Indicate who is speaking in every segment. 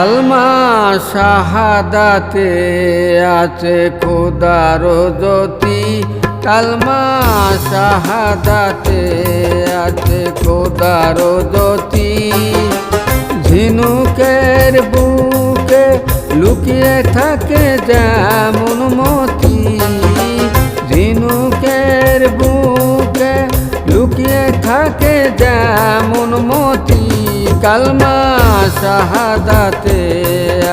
Speaker 1: কালমা শাহাদাতে আছে খোদার জ্যোতি, কালমা শাহাদাতে আছে খোদার জ্যোতি। ঝিনুকের বুকে লুকিয়ে থাকে যেমন মতি, ঝিনুকের বুকে লুকিয়ে থাকে যেমন মতি। কালমা শাহাদাতে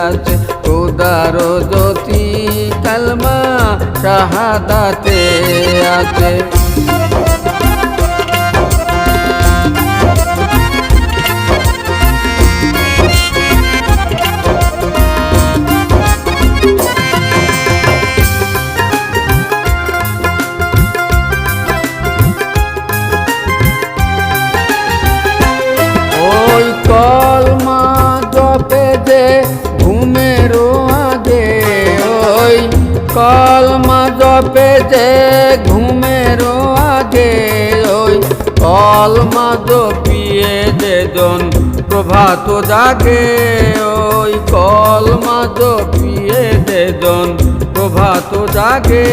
Speaker 1: আছে খোদার জ্যোতি, কালমা শাহাদাতে আছে। কলমা জপে যে ঘুমেরও আগে, ওই কলমা জপে যে ঘুমেরও আগে, ওই কলমা জপিয়ে যেজন প্রভাত জাগে, ওই কলমা জপিয়ে যেজন প্রভাত জাগে।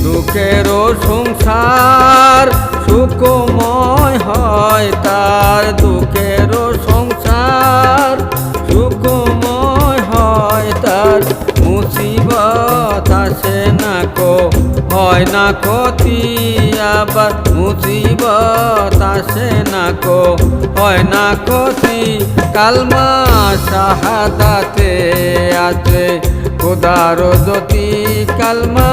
Speaker 1: দুঃখেরও সংসার সুখময় হয় তার, দুঃখেরও সংসার সুখময় হয় তার। মুসিবত আসে না কো হয় না ক্ষতি, আবার মুসিবত আসে না কো হয় না ক্ষতি। কালমা শাহাদাতে আছে খোদার জ্যোতি, কালমা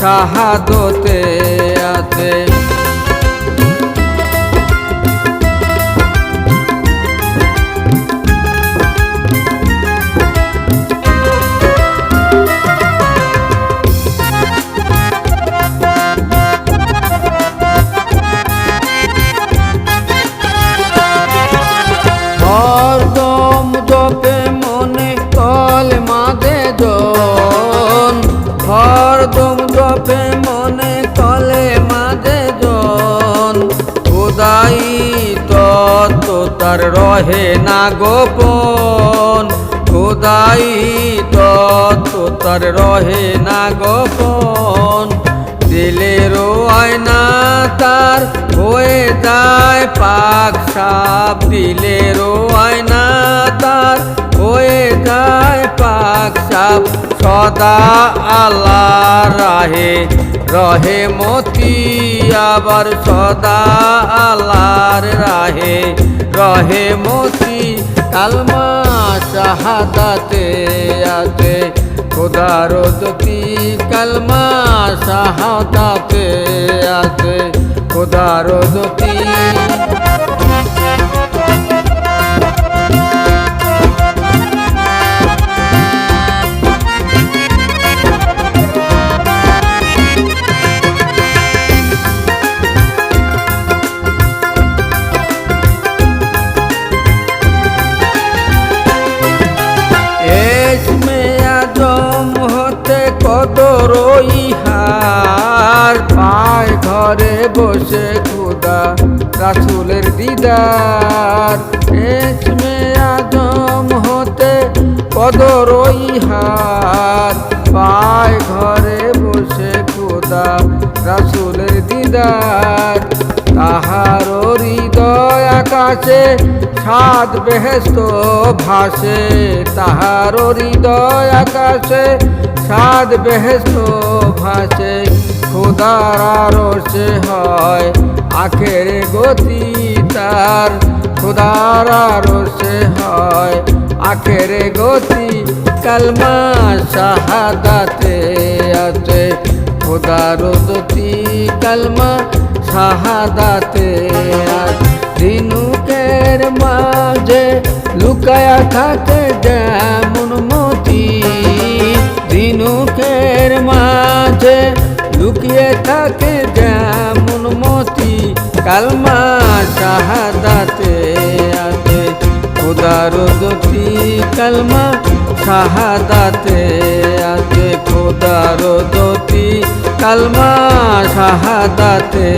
Speaker 1: শাহাদতে আছে। হরদম জপে মনে কলমা যেজন, হরদম জপে মনে কলমা যেজন। খোদাই তত্ত্ব তার রহে না গোপন, খোদাই তত্ত্ব তার রহে না গোপন। দিলেরও আয়না তার হয়ে যায় পাক সাপ, দিলেরও আয়না তার হয়ে যায় পাক সাপ। সদা আল্লাহ রাহে রহে মতি, আবার সদা আল্লাহর রাহে রহে মতি। কালমা শাহাদাতে আছে খোদার জ্যোতি, কালমা শাহাদাতে আছে খোদার জ্যোতি। কদর ইহার পায় ঘরে বসে খোদা রাসূলের দিদার। ইসমে আজম হতে কদর ইহার পায় ঘরে বসে খোদা রাসূলের দিদার। তাহার হৃদয় আকাশে সাত বেহেশত ভাসে, তাহার হৃদয় আকাশে সাত বেহেশত ভাসে। খোদার আরশে হয় আখের গতি তার, খোদার আরশে হয় আখের গতি। কালমা শাহাদাতে আছে খোদার জ্যোতি, কালমা শাহাদাতে আছে। ঝিনুকের মাঝে লুকায়া থাকে যেমন মতি, ঝিনুকের মাঝে লুকিয়ে থাকে যেমন মতি। কালমা শাহাদাতে আছে খোদার জ্যোতি, কালমা শাহাদাতে আছে খোদার জ্যোতি, কালমা শাহাদাতে